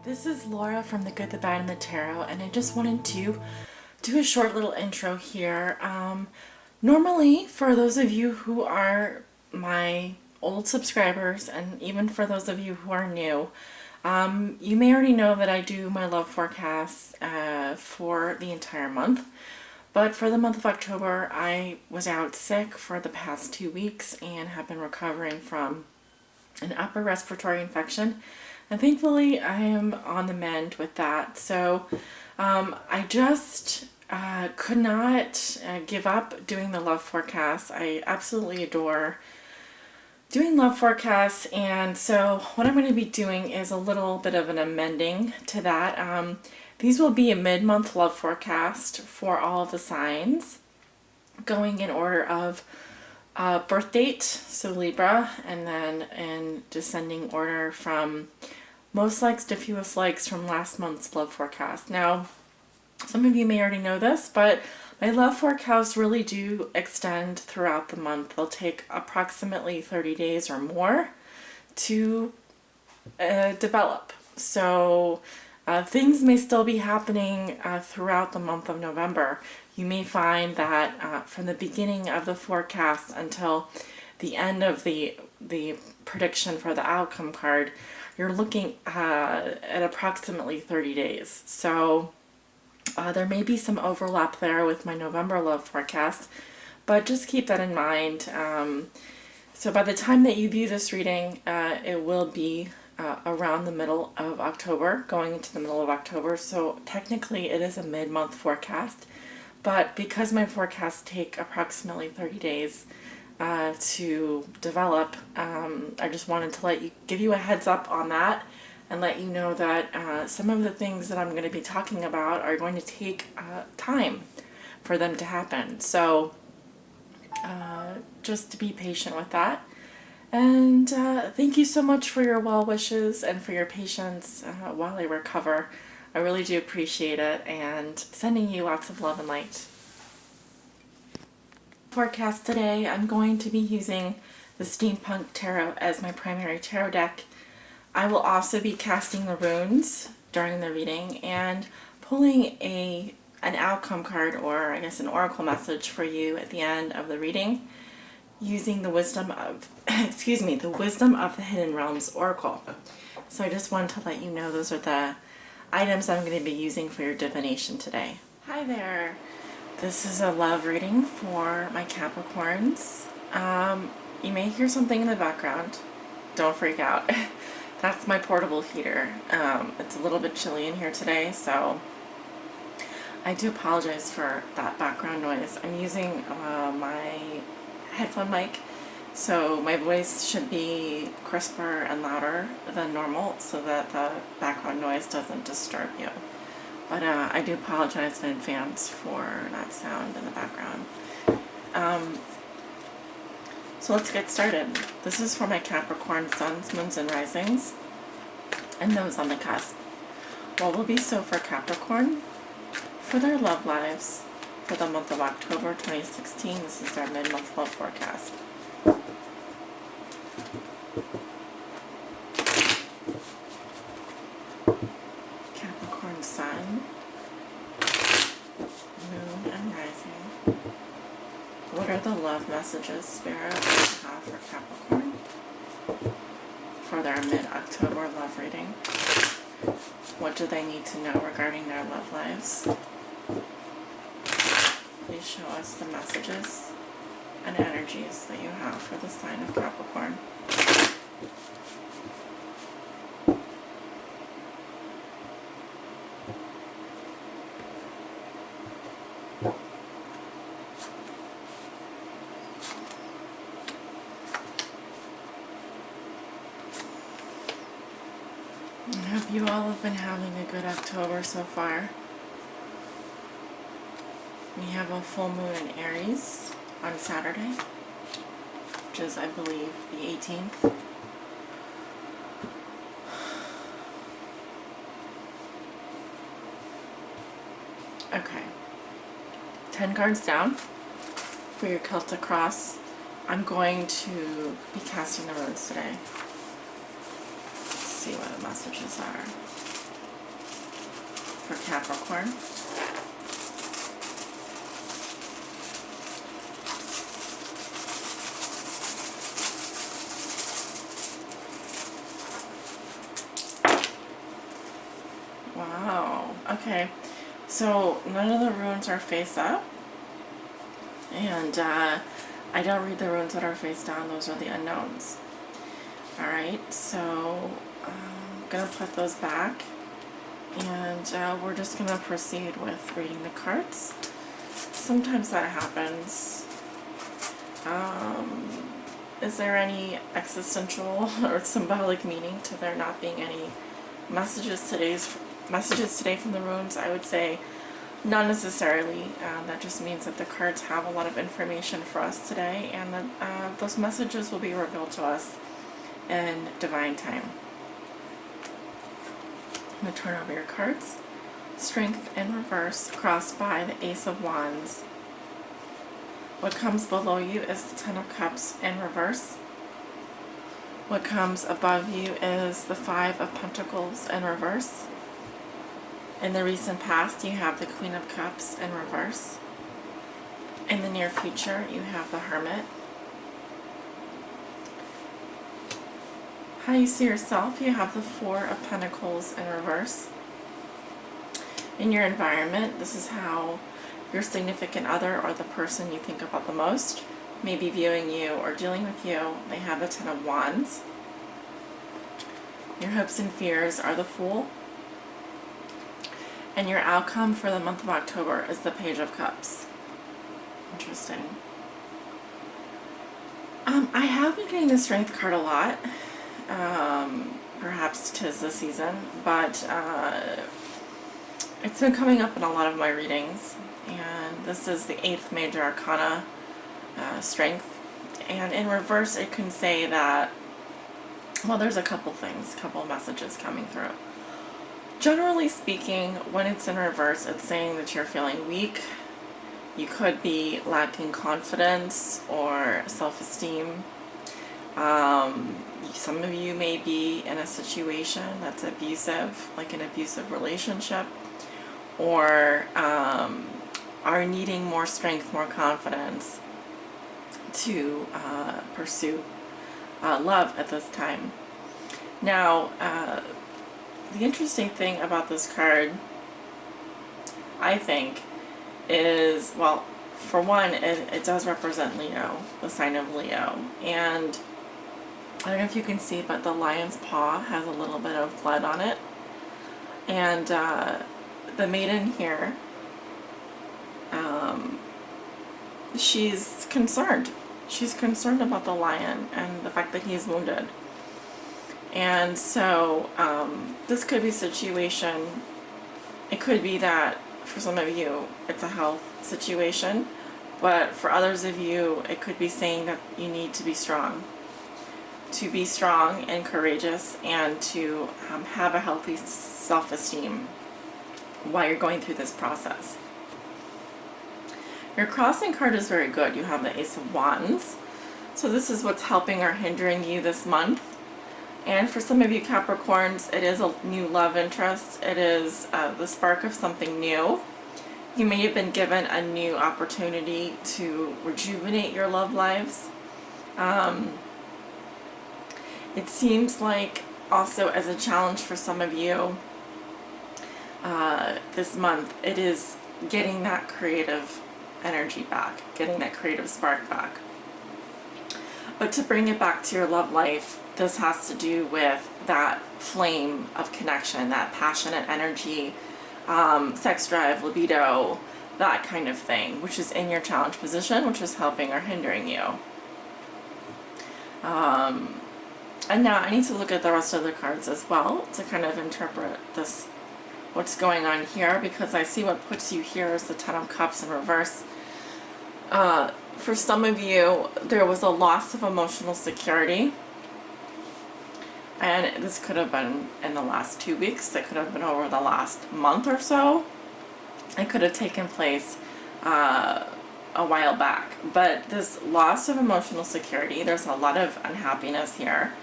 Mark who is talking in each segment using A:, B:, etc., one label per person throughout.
A: This is Laura from The Good, the Bad, and the Tarot, and I just wanted to do a short little intro here. Normally, for those of you who are my old subscribers, and even for those of you who are new, you may already know that I do my love forecasts for the entire month. But for the month of October, I was out sick for the past 2 weeks and have been recovering from an upper respiratory infection. And thankfully, I am on the mend with that. So I just could not give up doing the love forecasts. I absolutely adore doing love forecasts. And so what I'm going to be doing is a little bit of an amending to that. These will be a mid-month love forecast for all of the signs, going in order of birth date, so Libra, and then in descending order from most likes to fewest likes from last month's love forecast. Now, some of you may already know this, but my love forecasts really do extend throughout the month. They'll take approximately 30 days or more to develop. So things may still be happening throughout the month of November. You may find that from the beginning of the forecast until the end of the prediction for the outcome card, you're looking at approximately 30 days. So there may be some overlap there with my November love forecast, but just keep that in mind. So by the time that you view this reading, it will be around the middle of October, going into the middle of October. So technically it is a mid-month forecast, but because my forecasts take approximately 30 days to develop, I just wanted to give you a heads up on that and let you know that some of the things that I'm going to be talking about are going to take time for them to happen. So just to be patient with that. And thank you so much for your well wishes and for your patience while I recover. I really do appreciate it, and sending you lots of love and light. Forecast today, I'm going to be using the Steampunk Tarot as my primary tarot deck. I will also be casting the runes during the reading and pulling an outcome card, or I guess an oracle message for you at the end of the reading, using the wisdom of the Wisdom of the Hidden Realms Oracle. So I just wanted to let you know those are the items I'm going to be using for your divination today. Hi there. This is a love reading for my Capricorns. You may hear something in the background. Don't freak out. That's my portable heater. It's a little bit chilly in here today, so I do apologize for that background noise. I'm using my headphone mic, so my voice should be crisper and louder than normal so that the background noise doesn't disturb you. But I do apologize in advance for that sound in the background. So let's get started. This is for my Capricorn Suns, Moons, and Risings, and those on the cusp. What will be so for Capricorn for their love lives for the month of October 2016. This is our mid-month love forecast. Capricorn Sun, Moon, and Rising. What are the love messages Spirit have for Capricorn for their mid-October love reading? What do they need to know regarding their love lives? Please show us the messages and energies that you have for the sign of Capricorn. I hope you all have been having a good October so far. We have a full moon in Aries on Saturday, which is, I believe, the 18th. Okay. 10 cards down for your Celtic Cross. I'm going to be casting the runes today. Let's see what the messages are. for Capricorn. Wow. Okay. So none of the runes are face up. And I don't read the runes that are face down. Those are the unknowns. Alright, so I'm going to put those back. And we're just going to proceed with reading the cards. Sometimes that happens. Is there any existential or symbolic meaning to there not being any messages today from the runes? I would say not necessarily. That just means that the cards have a lot of information for us today, and that those messages will be revealed to us in divine time. I'm going to turn over your cards. Strength in reverse, crossed by the Ace of Wands. What comes below you is the Ten of Cups in reverse. What comes above you is the Five of Pentacles in reverse. In the recent past, you have the Queen of Cups in reverse. In the near future, you have the Hermit. How you see yourself, you have the Four of Pentacles in reverse. In your environment, this is how your significant other or the person you think about the most may be viewing you or dealing with you. They have the Ten of Wands. Your hopes and fears are the Fool. And your outcome for the month of October is the Page of Cups. Interesting. I have been getting the Strength card a lot. Perhaps 'tis the season, but it's been coming up in a lot of my readings. And this is the 8th major arcana, Strength. And in reverse, it can say that, well, there's a couple things, couple messages coming through. Generally speaking, when it's in reverse, it's saying that you're feeling weak. You could be lacking confidence or self-esteem. Some of you may be in a situation that's abusive, like an abusive relationship, or are needing more strength, more confidence to pursue love at this time. Now, the interesting thing about this card, I think, is, well, for one, it does represent Leo, the sign of Leo. And I don't know if you can see, but the lion's paw has a little bit of blood on it. And the maiden here, she's concerned. She's concerned about the lion and the fact that he's wounded. And so this could be a situation, it could be that for some of you it's a health situation, but for others of you it could be saying that you need to be strong. To be strong and courageous, and to have a healthy self-esteem while you're going through this process. Your crossing card is very good. You have the Ace of Wands. So this is what's helping or hindering you this month. And for some of you Capricorns, it is a new love interest. It is the spark of something new. You may have been given a new opportunity to rejuvenate your love lives. It seems like also as a challenge for some of you this month, it is getting that creative energy back, getting that creative spark back. But to bring it back to your love life, this has to do with that flame of connection, that passionate energy, sex drive, libido, that kind of thing, which is in your challenge position, which is helping or hindering you. And now I need to look at the rest of the cards as well to kind of interpret this, what's going on here, because I see what puts you here is the Ten of Cups in reverse. For some of you, there was a loss of emotional security. And this could have been in the last 2 weeks. It could have been over the last month or so. It could have taken place a while back. But this loss of emotional security, there's a lot of unhappiness here,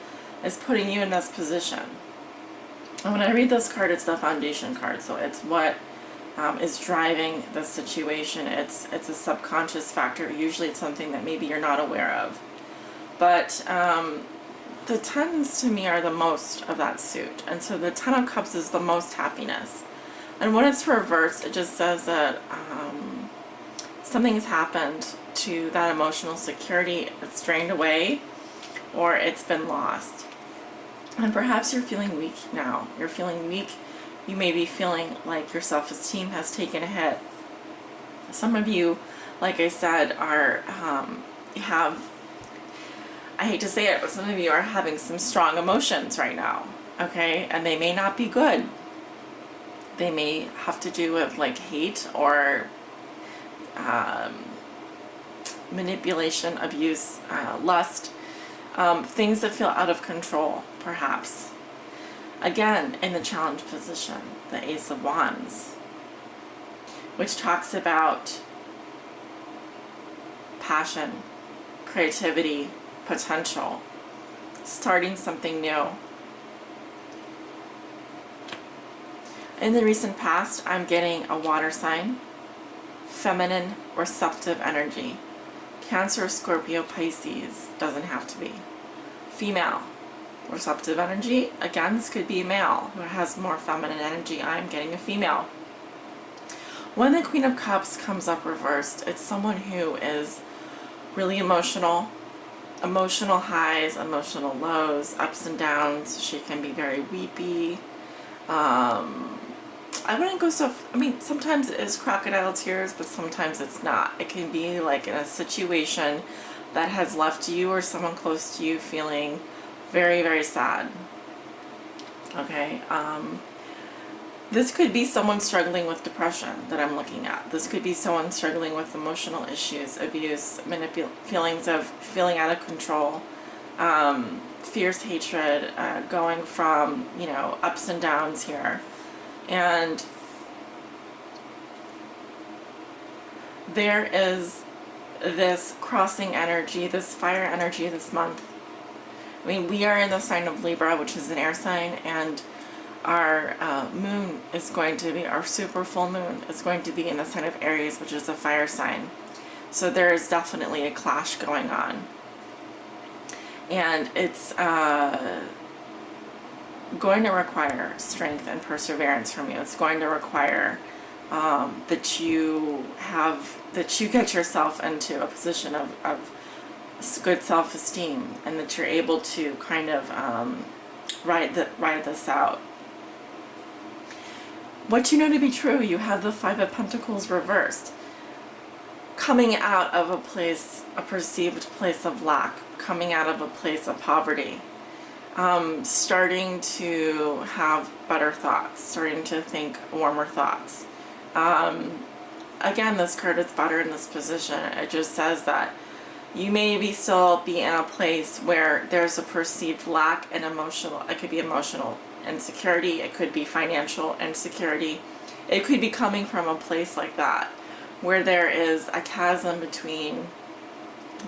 A: is putting you in this position. And when I read this card, it's the foundation card. So it's what is driving the situation. It's a subconscious factor. Usually it's something that maybe you're not aware of. But the tens to me are the most of that suit. And so the Ten of Cups is the most happiness. And when it's reversed, it just says that something's happened to that emotional security. It's drained away or it's been lost. And perhaps you're feeling weak now. You're feeling weak. You may be feeling like your self-esteem has taken a hit. Some of you, like I said, are I hate to say it, but some of you are having some strong emotions right now, okay? And they may not be good. They may have to do with like hate or manipulation, abuse, lust, things that feel out of control, perhaps. Again, in the challenge position, the Ace of Wands, which talks about passion, creativity, potential, starting something new. In the recent past, I'm getting a water sign, feminine, receptive energy. Cancer, Scorpio, Pisces, doesn't have to be. Female, receptive energy. Again, this could be a male who has more feminine energy. I'm getting a female. When the Queen of Cups comes up reversed, it's someone who is really emotional highs, emotional lows, ups and downs. She can be very weepy. I wouldn't go so, sometimes it is crocodile tears, but sometimes it's not. It can be like in a situation that has left you or someone close to you feeling very, very sad. Okay. This could be someone struggling with depression that I'm looking at. This could be someone struggling with emotional issues, abuse, feelings of feeling out of control, fierce hatred, going from, ups and downs here. And there is this crossing energy, this fire energy this month. We are in the sign of Libra, which is an air sign, and our moon is going to be, our super full moon is going to be in the sign of Aries, which is a fire sign. So there is definitely a clash going on. And it's going to require strength and perseverance from you. It's going to require that you get yourself into a position of good self-esteem, and that you're able to kind of ride this out. What you know to be true, you have the Five of Pentacles reversed. Coming out of a perceived place of lack, coming out of a place of poverty, starting to have better thoughts, starting to think warmer thoughts. Again, this card is better in this position. It just says that you may still be in a place where there's a perceived lack and it could be emotional insecurity, it could be financial insecurity, it could be coming from a place like that, where there is a chasm between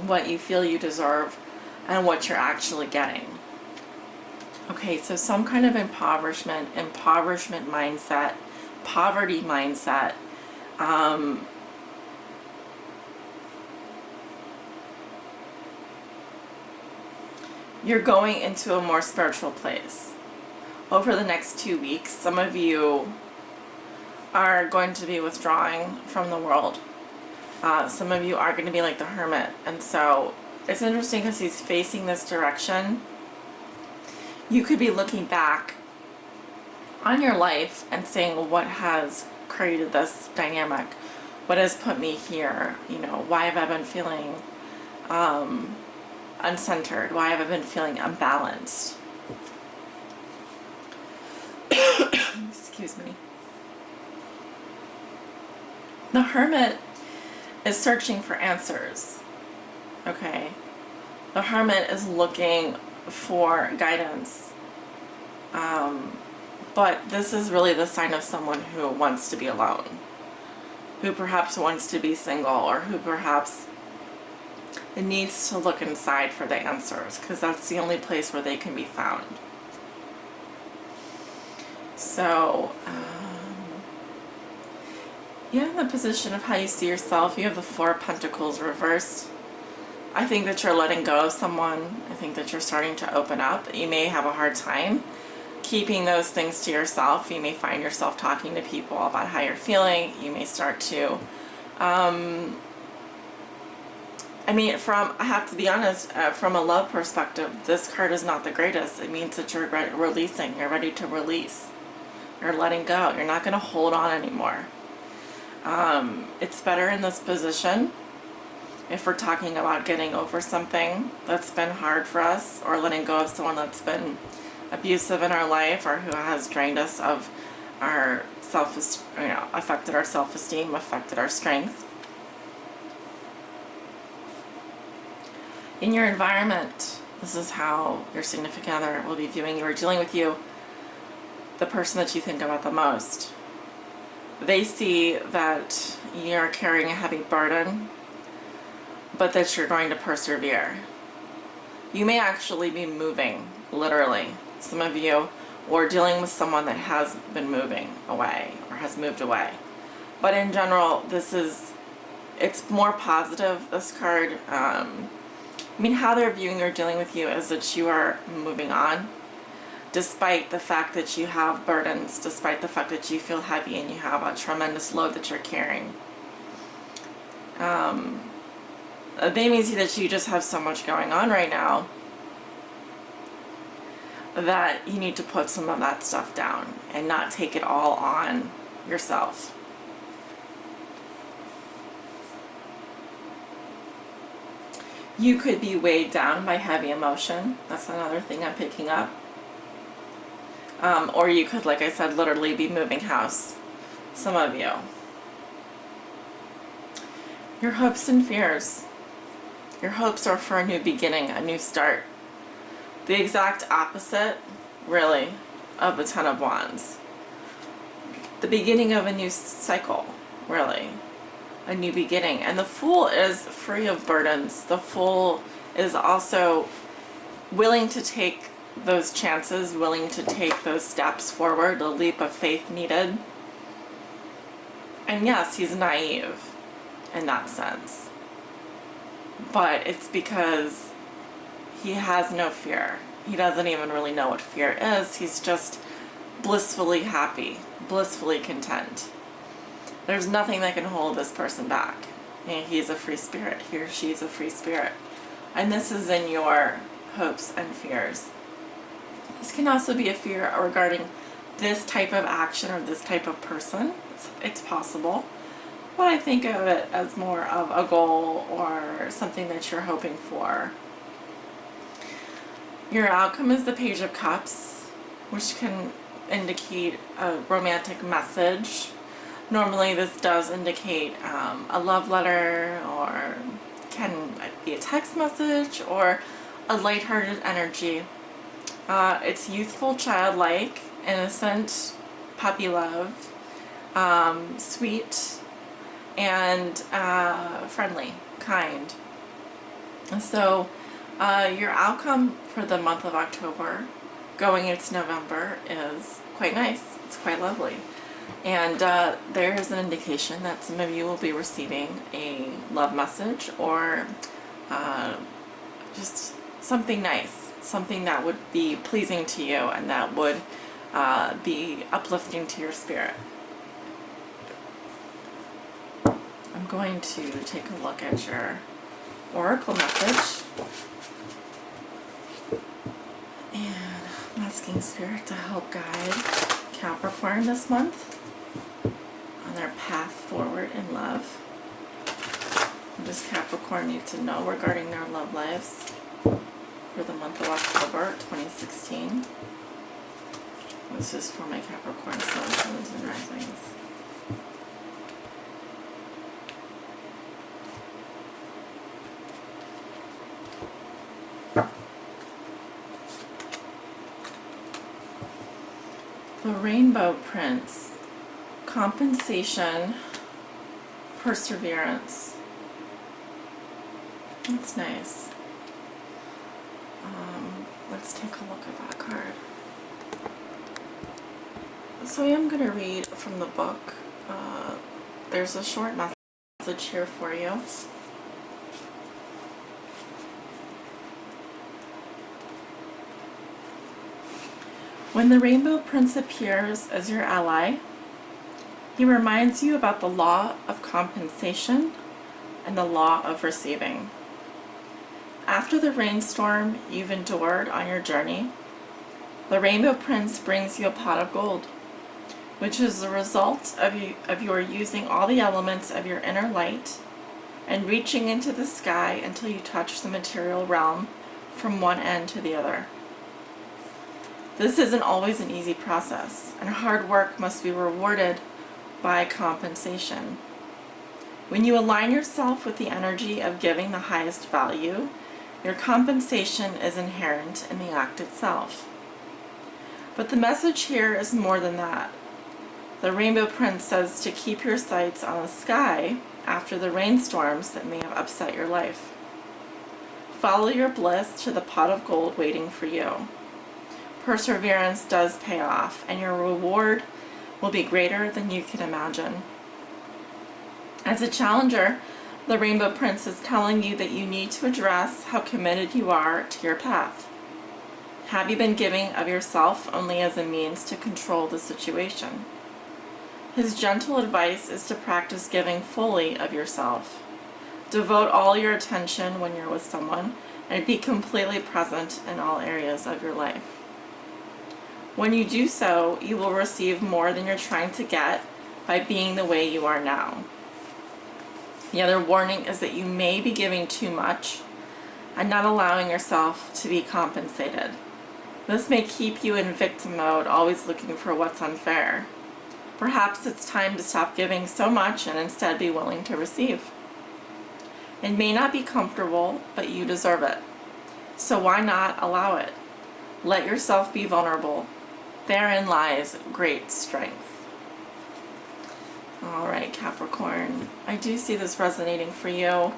A: what you feel you deserve and what you're actually getting. Okay, so some kind of impoverishment mindset, poverty mindset, you're going into a more spiritual place. Over the next 2 weeks, some of you are going to be withdrawing from the world. Some of you are going to be like the hermit. And so it's interesting because he's facing this direction. You could be looking back on your life and saying, well, what has created this dynamic? What has put me here? Why have I been feeling uncentered? Why have I been feeling unbalanced? Excuse me. The hermit is searching for answers. Okay. The hermit is looking for guidance. But this is really the sign of someone who wants to be alone, who perhaps wants to be single, or who perhaps needs to look inside for the answers, because that's the only place where they can be found. So, yeah, in the position of how you see yourself, you have the Four of Pentacles reversed. I think that you're letting go of someone. I think that you're starting to open up. You may have a hard time keeping those things to yourself. You may find yourself talking to people about how you're feeling. You may start to, I have to be honest, from a love perspective, this card is not the greatest. It means that you're releasing. You're ready to release. You're letting go. You're not going to hold on anymore. It's better in this position if we're talking about getting over something that's been hard for us, or letting go of someone that's been abusive in our life, or who has drained us of our affected our self-esteem, affected our strength. In your environment, this is how your significant other will be viewing you or dealing with you, the person that you think about the most. They see that you're carrying a heavy burden, but that you're going to persevere. You may actually be moving, literally, some of you, or dealing with someone that has been moving away or has moved away. But in general, it's more positive, this card. How they're viewing or dealing with you is that you are moving on, despite the fact that you have burdens, despite the fact that you feel heavy and you have a tremendous load that you're carrying. They may see that you just have so much going on right now that you need to put some of that stuff down and not take it all on yourself. You could be weighed down by heavy emotion. That's another thing I'm picking up. Or you could, like I said, literally be moving house. Some of you. Your hopes and fears. Your hopes are for a new beginning, a new start. The exact opposite, really, of the Ten of Wands. The beginning of a new cycle, really. A new beginning. And the Fool is free of burdens. The Fool is also willing to take those chances, willing to take those steps forward, the leap of faith needed. And yes, he's naive in that sense. But it's because he has no fear. He doesn't even really know what fear is. He's just blissfully happy, blissfully content. There's nothing that can hold this person back. He's a free spirit. He or she is a free spirit. And this is in your hopes and fears. This can also be a fear regarding this type of action or this type of person. It's possible. But I think of it as more of a goal or something that you're hoping for. Your outcome is the Page of Cups, which can indicate a romantic message. Normally this does indicate a love letter, or can be a text message, or a lighthearted energy. It's youthful, childlike, innocent, puppy love, sweet, and friendly, kind. And so your outcome for the month of October going into November is quite nice. It's quite lovely. And there is an indication that some of you will be receiving a love message, or just something nice, something that would be pleasing to you and that would be uplifting to your spirit. I'm going to take a look at your oracle message. And I'm asking Spirit to help guide Capricorn this month on their path forward in love. What does Capricorn need to know regarding their love lives for the month of October 2016? This is for my Capricorn Suns, Moons, and Risings. The Rainbow Prince. Compensation, perseverance. That's nice. Let's take a look at that card. So I am going to read from the book. There's a short message here for you. When the Rainbow Prince appears as your ally, he reminds you about the law of compensation and the law of receiving. After the rainstorm you've endured on your journey, the Rainbow Prince brings you a pot of gold, which is the result of your using all the elements of your inner light and reaching into the sky until you touch the material realm from one end to the other. This isn't always an easy process, and hard work must be rewarded by compensation. When you align yourself with the energy of giving the highest value, your compensation is inherent in the act itself. But the message here is more than that. The Rainbow Prince says to keep your sights on the sky after the rainstorms that may have upset your life. Follow your bliss to the pot of gold waiting for you. Perseverance does pay off, and your reward will be greater than you can imagine. As a challenger, the Rainbow Prince is telling you that you need to address how committed you are to your path. Have you been giving of yourself only as a means to control the situation? His gentle advice is to practice giving fully of yourself. Devote all your attention when you're with someone and be completely present in all areas of your life. When you do so, you will receive more than you're trying to get by being the way you are now. The other warning is that you may be giving too much and not allowing yourself to be compensated. This may keep you in victim mode, always looking for what's unfair. Perhaps it's time to stop giving so much and instead be willing to receive. It may not be comfortable, but you deserve it. So why not allow it? Let yourself be vulnerable. Therein lies great strength. All right, Capricorn, I do see this resonating for you.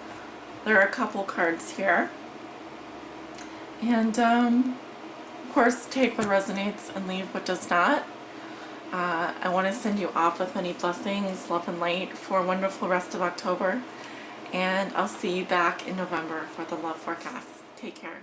A: There are a couple cards here. And, of course, take what resonates and leave what does not. I want to send you off with many blessings, love, and light for a wonderful rest of October. And I'll see you back in November for the love forecast. Take care.